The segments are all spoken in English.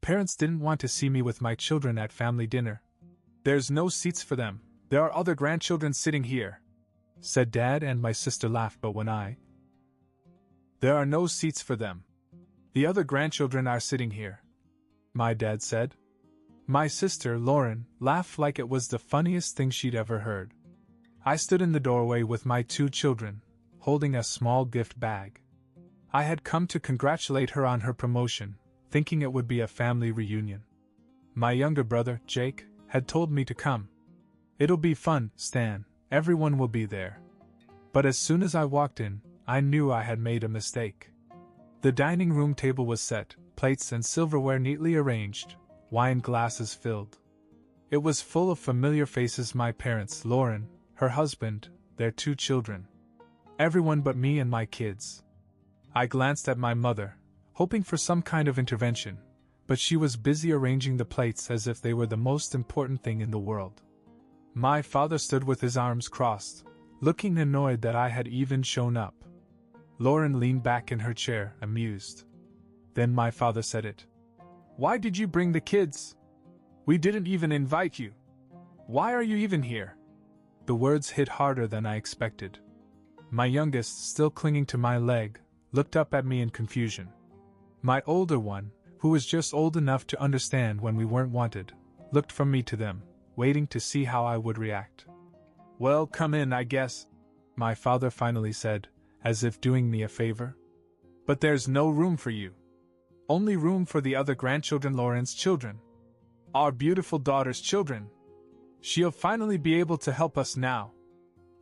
parents didn't want to see me with my children at family dinner. "There's no seats for them. There are other grandchildren sitting here," said Dad, and my sister laughed, but "There are no seats for them. The other grandchildren are sitting here," my dad said. My sister, Lauren, laughed like it was the funniest thing she'd ever heard. I stood in the doorway with my 2 children, holding a small gift bag. I had come to congratulate her on her promotion, thinking it would be a family reunion. My younger brother, Jake, had told me to come. "It'll be fun, Stan, everyone will be there." But as soon as I walked in, I knew I had made a mistake. The dining room table was set, plates and silverware neatly arranged, wine glasses filled. It was full of familiar faces: my parents, Lauren, her husband, their 2 children. Everyone but me and my kids. I glanced at my mother, hoping for some kind of intervention, but she was busy arranging the plates as if they were the most important thing in the world. My father stood with his arms crossed, looking annoyed that I had even shown up. Lauren leaned back in her chair, amused. Then my father said it. "Why did you bring the kids? We didn't even invite you. Why are you even here?" The words hit harder than I expected. My youngest, still clinging to my leg, looked up at me in confusion. My older one, who was just old enough to understand when we weren't wanted, looked from me to them, waiting to see how I would react. "Well, come in, I guess," my father finally said, as if doing me a favor. "But there's no room for you. Only room for the other grandchildren, Lauren's children. Our beautiful daughter's children. She'll finally be able to help us now."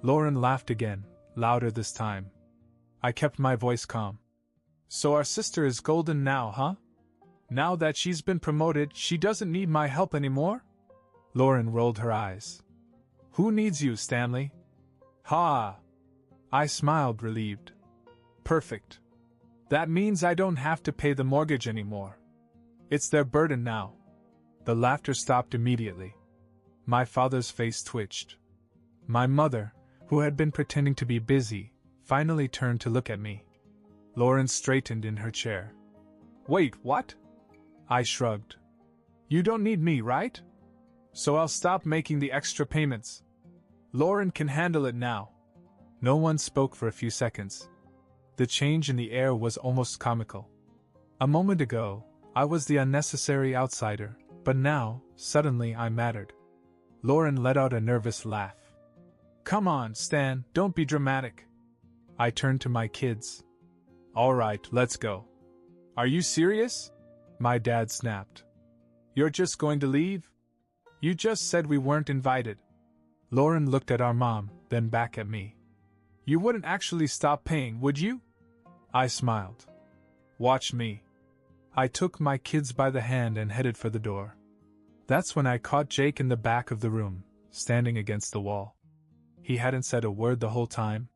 Lauren laughed again, louder this time. I kept my voice calm. "So our sister is golden now, huh? Now that she's been promoted, she doesn't need my help anymore?" Lauren rolled her eyes. "Who needs you, Stanley?" "Ha!" I smiled, relieved. "Perfect. That means I don't have to pay the mortgage anymore. It's their burden now." The laughter stopped immediately. My father's face twitched. My mother, who had been pretending to be busy, finally turned to look at me. Lauren straightened in her chair. "Wait, what?" I shrugged. "You don't need me, right? So I'll stop making the extra payments. Lauren can handle it now." No one spoke for a few seconds. The change in the air was almost comical. A moment ago, I was the unnecessary outsider, but now, suddenly I mattered. Lauren let out a nervous laugh. "Come on, Stan, don't be dramatic." I turned to my kids. "All right, let's go." "Are you serious?" my dad snapped. "You're just going to leave? You just said we weren't invited." Lauren looked at our mom, then back at me. "You wouldn't actually stop paying, would you?" I smiled. "Watch me." I took my kids by the hand and headed for the door. That's when I caught Jake in the back of the room, standing against the wall. He hadn't said a word the whole time.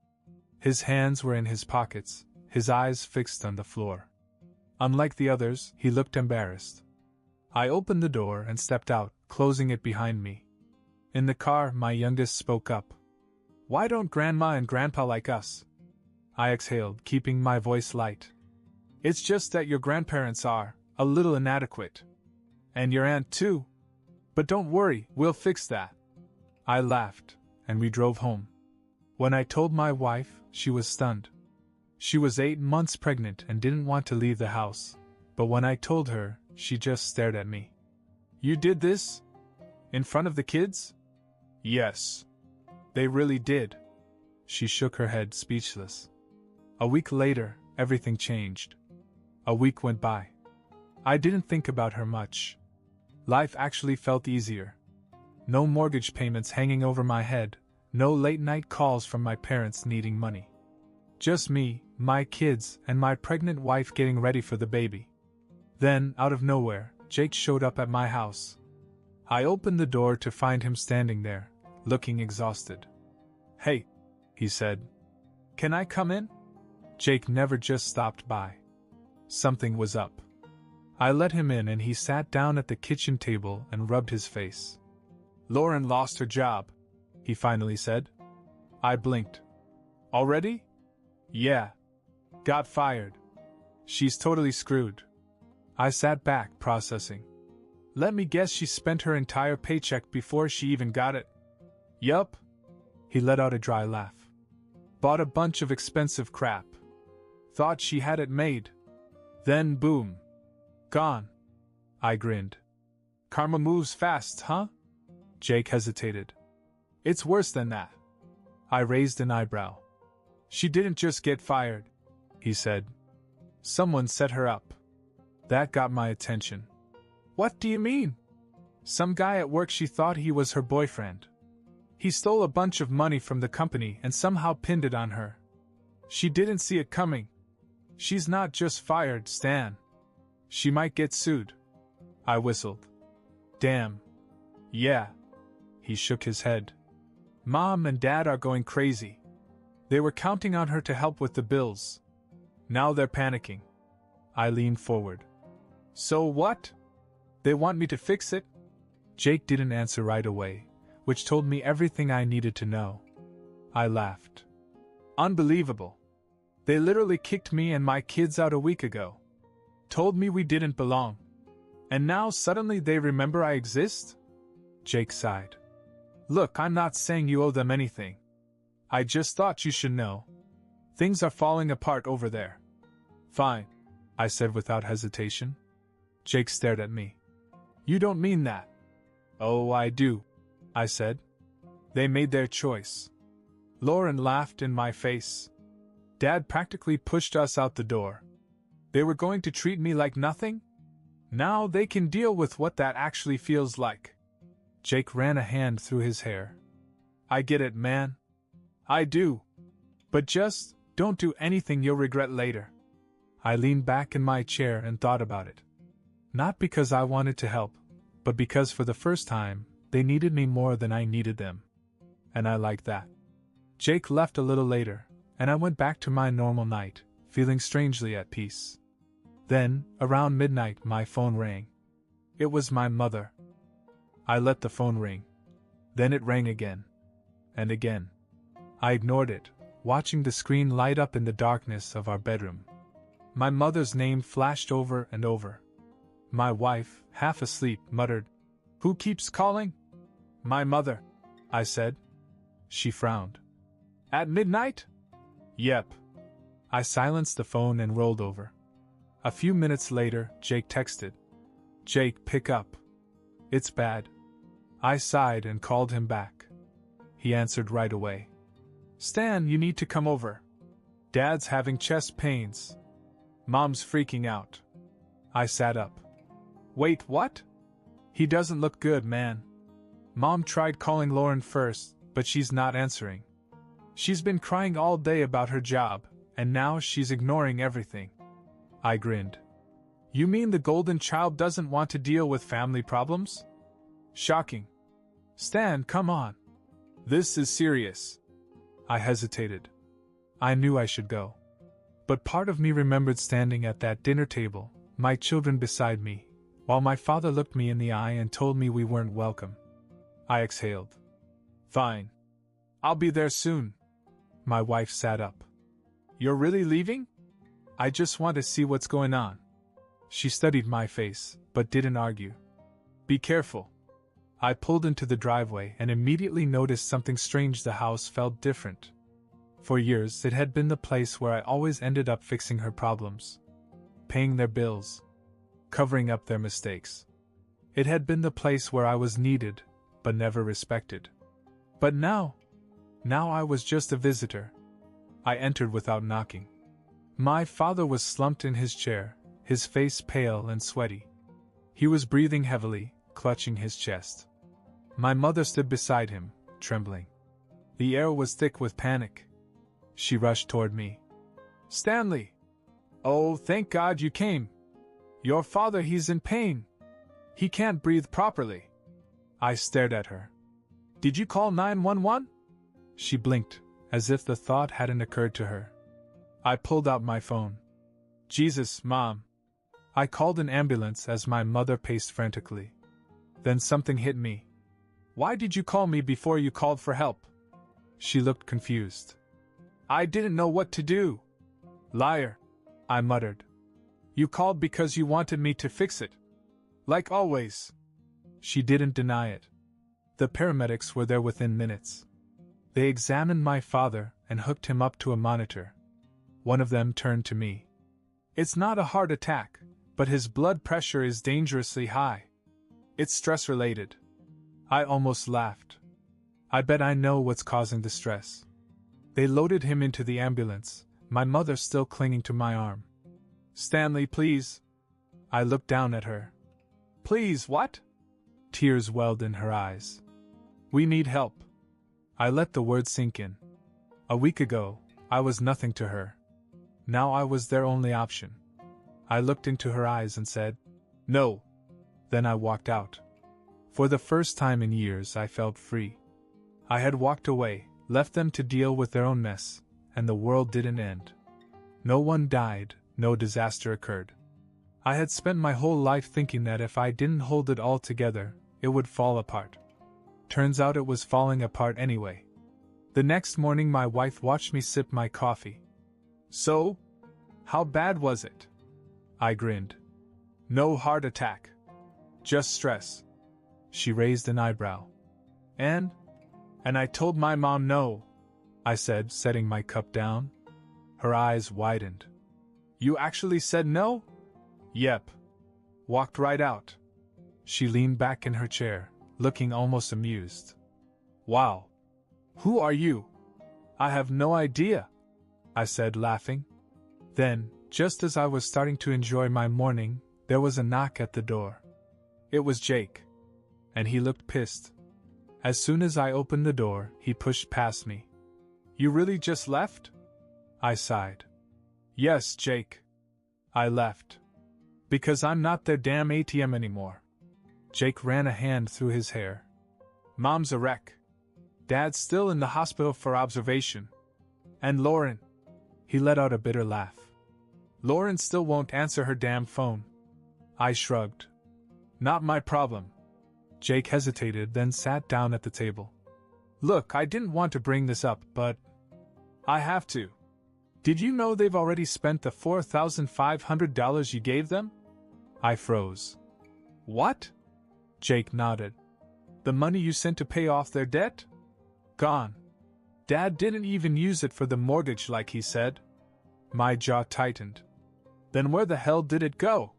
His hands were in his pockets, his eyes fixed on the floor. Unlike the others, he looked embarrassed. I opened the door and stepped out, closing it behind me. In the car, my youngest spoke up. "Why don't Grandma and Grandpa like us?" I exhaled, keeping my voice light. "It's just that your grandparents are a little inadequate. And your aunt too. But don't worry, we'll fix that." I laughed, and we drove home. When I told my wife, she was stunned. She was 8 months pregnant and didn't want to leave the house, but when I told her, she just stared at me. "You did this? In front of the kids?" "Yes. They really did." She shook her head, speechless. A week later, everything changed. A week went by. I didn't think about her much. Life actually felt easier. No mortgage payments hanging over my head, no late-night calls from my parents needing money. Just me, my kids, and my pregnant wife getting ready for the baby. Then, out of nowhere, Jake showed up at my house. I opened the door to find him standing there, looking exhausted. "Hey," he said. "Can I come in?" Jake never just stopped by. Something was up. I let him in and he sat down at the kitchen table and rubbed his face. "Lauren lost her job," he finally said. I blinked. "Already?" "Yeah. Got fired. She's totally screwed." I sat back, processing. Let me guess, she spent her entire paycheck before she even got it. Yup. He let out a dry laugh. Bought a bunch of expensive crap. Thought she had it made. Then boom. Gone. I grinned. Karma moves fast, huh? Jake hesitated. It's worse than that. I raised an eyebrow. She didn't just get fired, he said. Someone set her up. That got my attention. What do you mean? Some guy at work, she thought he was her boyfriend. He stole a bunch of money from the company and somehow pinned it on her. She didn't see it coming. She's not just fired, Stan. She might get sued. I whistled. Damn. Yeah. He shook his head. Mom and Dad are going crazy. They were counting on her to help with the bills. Now they're panicking. I leaned forward. So what? They want me to fix it? Jake didn't answer right away, which told me everything I needed to know. I laughed. Unbelievable. They literally kicked me and my kids out a week ago. Told me we didn't belong. And now suddenly they remember I exist? Jake sighed. Look, I'm not saying you owe them anything. I just thought you should know. Things are falling apart over there. Fine, I said without hesitation. Jake stared at me. You don't mean that. Oh, I do, I said. They made their choice. Lauren laughed in my face. Dad practically pushed us out the door. They were going to treat me like nothing? Now they can deal with what that actually feels like. Jake ran a hand through his hair. I get it, man. I do. But just don't do anything you'll regret later. I leaned back in my chair and thought about it. Not because I wanted to help, but because for the first time, they needed me more than I needed them. And I liked that. Jake left a little later, and I went back to my normal night, feeling strangely at peace. Then, around midnight, my phone rang. It was my mother. I let the phone ring. Then it rang again. And again. I ignored it, watching the screen light up in the darkness of our bedroom. My mother's name flashed over and over. My wife, half asleep, muttered, "Who keeps calling?" "My mother," I said. She frowned. "At midnight?" "Yep." I silenced the phone and rolled over. A few minutes later, Jake texted. "Jake, pick up. It's bad." I sighed and called him back. He answered right away. "Stan, you need to come over. Dad's having chest pains. Mom's freaking out." I sat up. "Wait, what?" "He doesn't look good, man. Mom tried calling Lauren first, but she's not answering. She's been crying all day about her job, and now she's ignoring everything." I grinned. "You mean the golden child doesn't want to deal with family problems?" "Shocking. Stan, come on. This is serious." I hesitated. I knew I should go. But part of me remembered standing at that dinner table, my children beside me, while my father looked me in the eye and told me we weren't welcome. I exhaled. "Fine. I'll be there soon." My wife sat up. "You're really leaving?" "I just want to see what's going on." She studied my face, but didn't argue. "Be careful." I pulled into the driveway and immediately noticed something strange. The house felt different. For years, it had been the place where I always ended up fixing her problems, paying their bills, covering up their mistakes. It had been the place where I was needed, but never respected. But now I was just a visitor. I entered without knocking. My father was slumped in his chair, his face pale and sweaty. He was breathing heavily, clutching his chest. My mother stood beside him, trembling. The air was thick with panic. She rushed toward me. "Stanley! Oh, thank God you came. Your father, he's in pain. He can't breathe properly." I stared at her. "Did you call 911? She blinked, as if the thought hadn't occurred to her. I pulled out my phone. "Jesus, Mom." I called an ambulance as my mother paced frantically. Then something hit me. "Why did you call me before you called for help?" She looked confused. "I didn't know what to do." "Liar," I muttered. You called because you wanted me to fix it. Like always. She didn't deny it. The paramedics were there within minutes. They examined my father and hooked him up to a monitor. One of them turned to me. It's not a heart attack, but his blood pressure is dangerously high. It's stress-related. I almost laughed. I bet I know what's causing the stress. They loaded him into the ambulance, my mother still clinging to my arm. Stanley, please. I looked down at her. Please, what? Tears welled in her eyes. We need help. I let the words sink in. A week ago, I was nothing to her. Now I was their only option. I looked into her eyes and said, no. Then I walked out. For the first time in years, I felt free. I had walked away, left them to deal with their own mess, and the world didn't end. No one died, no disaster occurred. I had spent my whole life thinking that if I didn't hold it all together, it would fall apart. Turns out it was falling apart anyway. The next morning my wife watched me sip my coffee. So? How bad was it? I grinned. No heart attack. Just stress. She raised an eyebrow. And I told my mom no, I said, setting my cup down. Her eyes widened. You actually said no? Yep. Walked right out. She leaned back in her chair, looking almost amused. Wow. Who are you? I have no idea, I said, laughing. Then, just as I was starting to enjoy my morning, there was a knock at the door. It was Jake. And he looked pissed. As soon as I opened the door, he pushed past me. You really just left? I sighed. Yes, Jake. I left. Because I'm not their damn ATM anymore. Jake ran a hand through his hair. Mom's a wreck. Dad's still in the hospital for observation. And Lauren. He let out a bitter laugh. Lauren still won't answer her damn phone. I shrugged. Not my problem. Jake hesitated, then sat down at the table. Look, I didn't want to bring this up, but I have to. Did you know they've already spent the $4,500 you gave them? I froze. What? Jake nodded. The money you sent to pay off their debt? Gone. Dad didn't even use it for the mortgage like he said. My jaw tightened. Then where the hell did it go?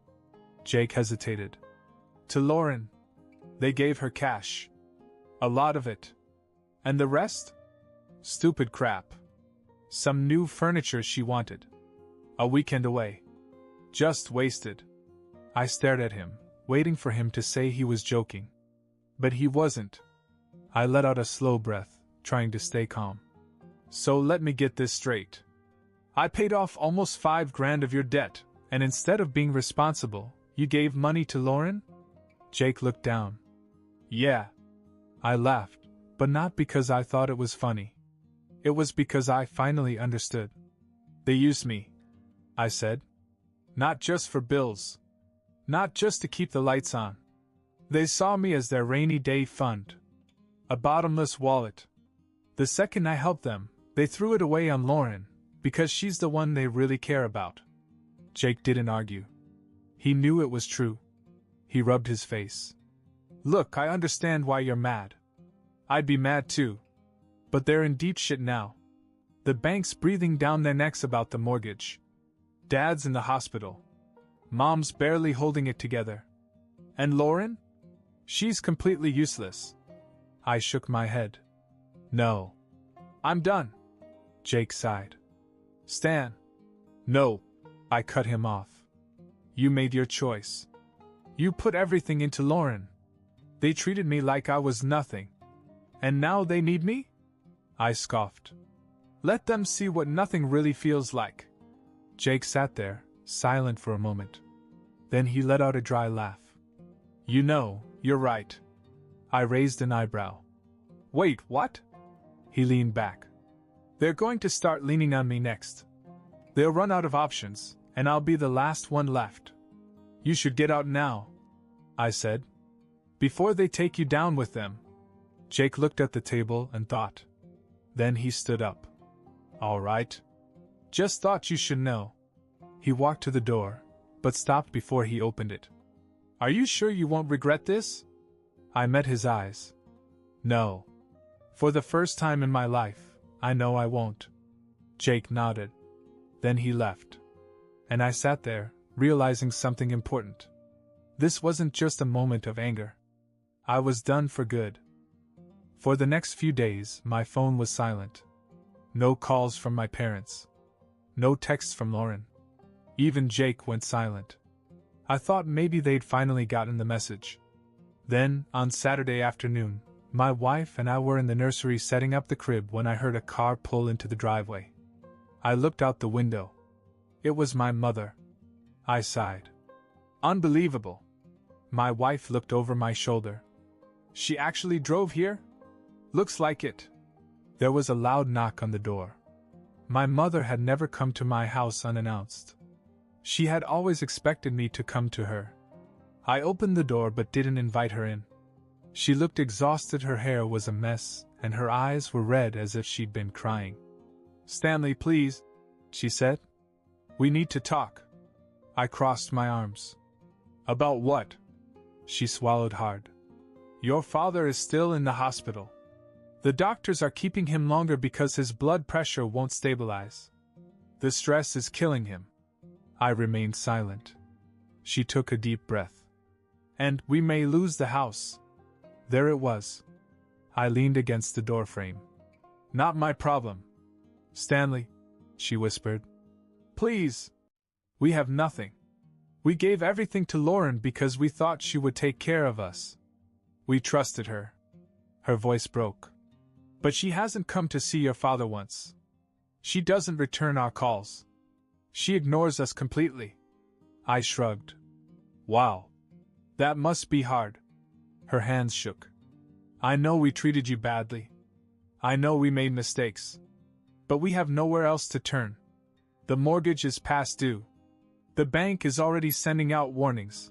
Jake hesitated. To Lauren. They gave her cash. A lot of it. And the rest? Stupid crap. Some new furniture she wanted. A weekend away. Just wasted. I stared at him, waiting for him to say he was joking. But he wasn't. I let out a slow breath, trying to stay calm. So let me get this straight. I paid off almost $5,000 of your debt, and instead of being responsible, you gave money to Lauren? Jake looked down. Yeah. I laughed, but not because I thought it was funny. It was because I finally understood. They used me, I said. Not just for bills. Not just to keep the lights on. They saw me as their rainy day fund. A bottomless wallet. The second I helped them, they threw it away on Lauren, because she's the one they really care about. Jake didn't argue. He knew it was true. He rubbed his face. Look, I understand why you're mad. I'd be mad too. But they're in deep shit now. The bank's breathing down their necks about the mortgage. Dad's in the hospital. Mom's barely holding it together. And Lauren? She's completely useless. I shook my head. No. I'm done. Jake sighed. Stan. No. I cut him off. You made your choice. You put everything into Lauren. They treated me like I was nothing. And now they need me? I scoffed. Let them see what nothing really feels like. Jake sat there, silent for a moment. Then he let out a dry laugh. You know, you're right. I raised an eyebrow. Wait, what? He leaned back. They're going to start leaning on me next. They'll run out of options, and I'll be the last one left. You should get out now, I said. Before they take you down with them. Jake looked at the table and thought. Then he stood up. All right. Just thought you should know. He walked to the door, but stopped before he opened it. Are you sure you won't regret this? I met his eyes. No. For the first time in my life, I know I won't. Jake nodded. Then he left. And I sat there, realizing something important. This wasn't just a moment of anger. I was done for good. For the next few days, my phone was silent. No calls from my parents. No texts from Lauren. Even Jake went silent. I thought maybe they'd finally gotten the message. Then, on Saturday afternoon, my wife and I were in the nursery setting up the crib when I heard a car pull into the driveway. I looked out the window. It was my mother. I sighed. Unbelievable. My wife looked over my shoulder. She actually drove here? Looks like it. There was a loud knock on the door. My mother had never come to my house unannounced. She had always expected me to come to her. I opened the door but didn't invite her in. She looked exhausted, her hair was a mess, and her eyes were red as if she'd been crying. Stanley, please, she said. We need to talk. I crossed my arms. About what? She swallowed hard. Your father is still in the hospital. The doctors are keeping him longer because his blood pressure won't stabilize. The stress is killing him. I remained silent. She took a deep breath. And we may lose the house. There it was. I leaned against the doorframe. Not my problem. Stanley, she whispered. Please. We have nothing. We gave everything to Lauren because we thought she would take care of us. We trusted her. Her voice broke. But she hasn't come to see your father once. She doesn't return our calls. She ignores us completely. I shrugged. Wow. That must be hard. Her hands shook. I know we treated you badly. I know we made mistakes. But we have nowhere else to turn. The mortgage is past due. The bank is already sending out warnings.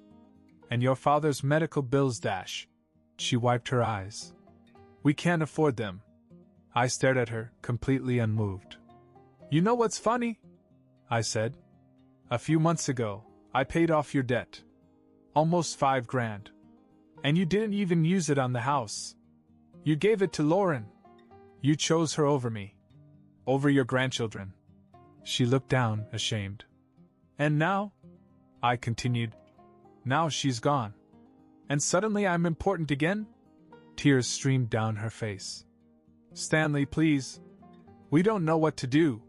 And your father's medical bills dash. She wiped her eyes. We can't afford them. I stared at her, completely unmoved. You know what's funny? I said. A few months ago, I paid off your debt. Almost $5,000. And you didn't even use it on the house. You gave it to Lauren. You chose her over me. Over your grandchildren. She looked down, ashamed. And now? I continued. Now she's gone. And suddenly I'm important again? Tears streamed down her face. Stanley, please. We don't know what to do.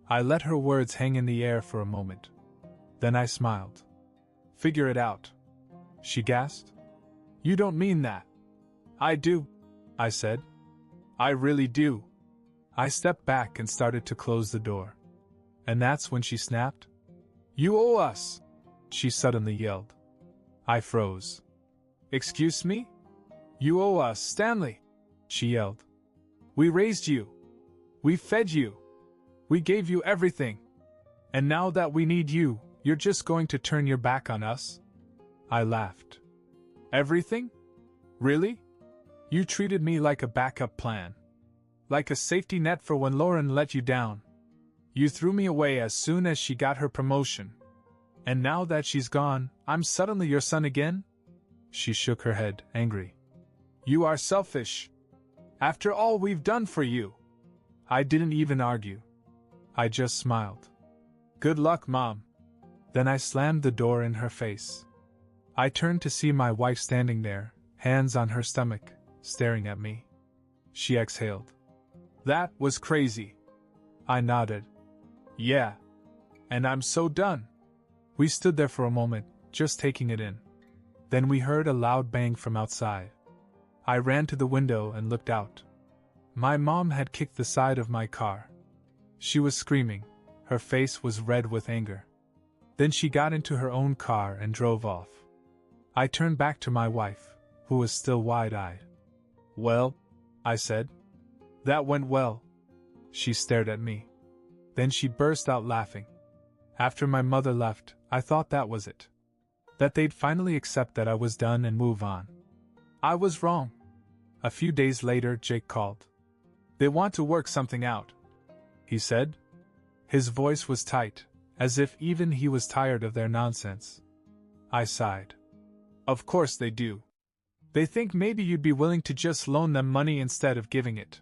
I let her words hang in the air for a moment. Then I smiled. Figure it out. She gasped. You don't mean that. I do, I said. I really do. I stepped back and started to close the door. And that's when she snapped. You owe us, she suddenly yelled. I froze. Excuse me? You owe us, Stanley, she yelled. We raised you. We fed you. We gave you everything. And now that we need you, you're just going to turn your back on us? I laughed. Everything? Really? You treated me like a backup plan. Like a safety net for when Lauren let you down. You threw me away as soon as she got her promotion. And now that she's gone, I'm suddenly your son again? She shook her head, angry. You are selfish. After all we've done for you. I didn't even argue. I just smiled. Good luck, Mom. Then I slammed the door in her face. I turned to see my wife standing there, hands on her stomach, staring at me. She exhaled. That was crazy. I nodded. Yeah. And I'm so done. We stood there for a moment, just taking it in. Then we heard a loud bang from outside. I ran to the window and looked out. My mom had kicked the side of my car. She was screaming. Her face was red with anger. Then she got into her own car and drove off. I turned back to my wife, who was still wide-eyed. Well, I said. That went well. She stared at me. Then she burst out laughing. After my mother left, I thought that was it. That they'd finally accept that I was done and move on. I was wrong. A few days later, Jake called. They want to work something out, he said. His voice was tight, as if even he was tired of their nonsense. I sighed. Of course they do. They think maybe you'd be willing to just loan them money instead of giving it.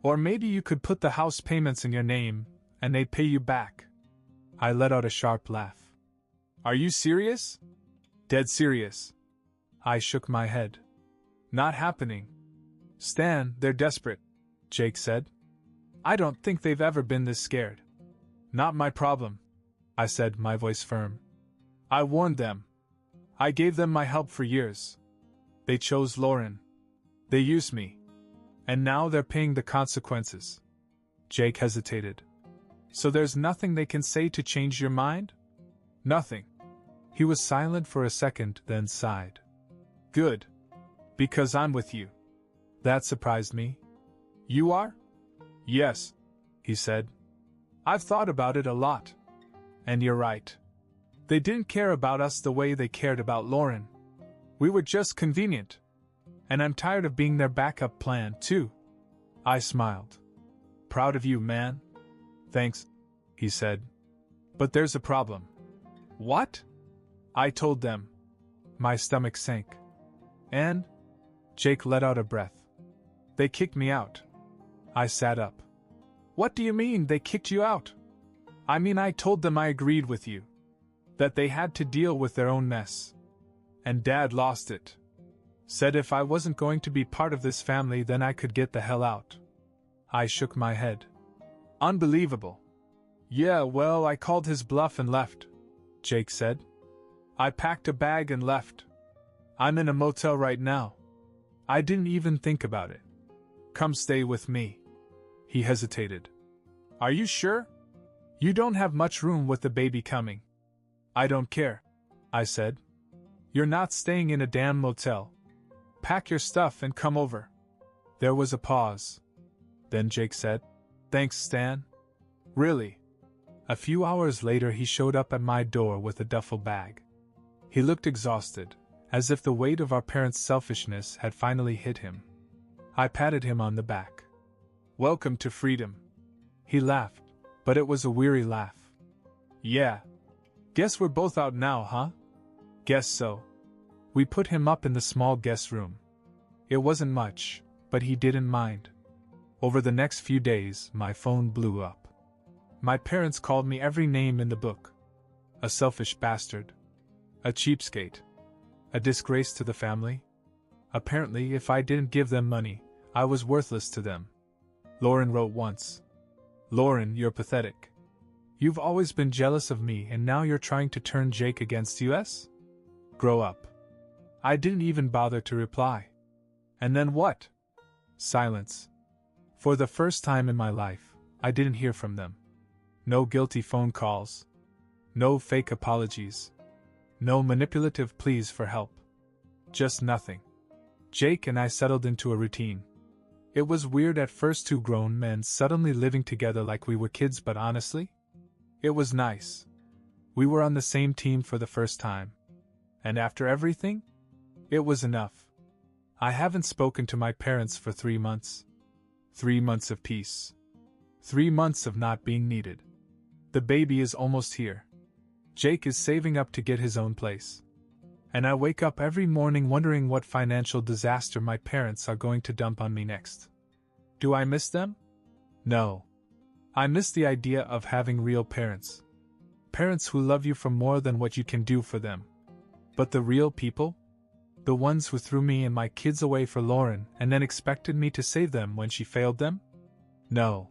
Or maybe you could put the house payments in your name, and they'd pay you back. I let out a sharp laugh. Are you serious? Dead serious. I shook my head. Not happening. Stan, they're desperate, Jake said. I don't think they've ever been this scared. Not my problem, I said, my voice firm. I warned them. I gave them my help for years. They chose Lauren. They used me. And now they're paying the consequences. Jake hesitated. So there's nothing they can say to change your mind? Nothing. He was silent for a second, then sighed. Good. Because I'm with you. That surprised me. You are? Yes, he said. I've thought about it a lot. And you're right. They didn't care about us the way they cared about Lauren. We were just convenient. And I'm tired of being their backup plan, too. I smiled. Proud of you, man. Thanks, he said. But there's a problem. What? I told them. My stomach sank. And? Jake let out a breath. They kicked me out. I sat up. What do you mean they kicked you out? I mean I told them I agreed with you. That they had to deal with their own mess. And Dad lost it. Said if I wasn't going to be part of this family then I could get the hell out. I shook my head. Unbelievable. Yeah, well, I called his bluff and left, Jake said. I packed a bag and left. I'm in a motel right now. I didn't even think about it. Come stay with me. He hesitated. Are you sure? You don't have much room with the baby coming. I don't care, I said. You're not staying in a damn motel. Pack your stuff and come over. There was a pause. Then Jake said, Thanks, Stan. Really? A few hours later he showed up at my door with a duffel bag. He looked exhausted, as if the weight of our parents' selfishness had finally hit him. I patted him on the back. Welcome to freedom. He laughed, but it was a weary laugh. Yeah. Guess we're both out now, huh? Guess so. We put him up in the small guest room. It wasn't much, but he didn't mind. Over the next few days, my phone blew up. My parents called me every name in the book. A selfish bastard. A cheapskate. A disgrace to the family. Apparently, if I didn't give them money, I was worthless to them. Lauren wrote once. Lauren, you're pathetic. You've always been jealous of me and now you're trying to turn Jake against us? Grow up. I didn't even bother to reply. And then what? Silence. For the first time in my life, I didn't hear from them. No guilty phone calls. No fake apologies. No manipulative pleas for help. Just nothing. Jake and I settled into a routine. It was weird at first, two grown men suddenly living together like we were kids, but honestly, it was nice. We were on the same team for the first time. And after everything, it was enough. I haven't spoken to my parents for 3 months. 3 months of peace. 3 months of not being needed. The baby is almost here. Jake is saving up to get his own place. And I wake up every morning wondering what financial disaster my parents are going to dump on me next. Do I miss them? No. I miss the idea of having real parents. Parents who love you for more than what you can do for them. But the real people? The ones who threw me and my kids away for Lauren and then expected me to save them when she failed them? No.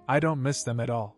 I don't miss them at all.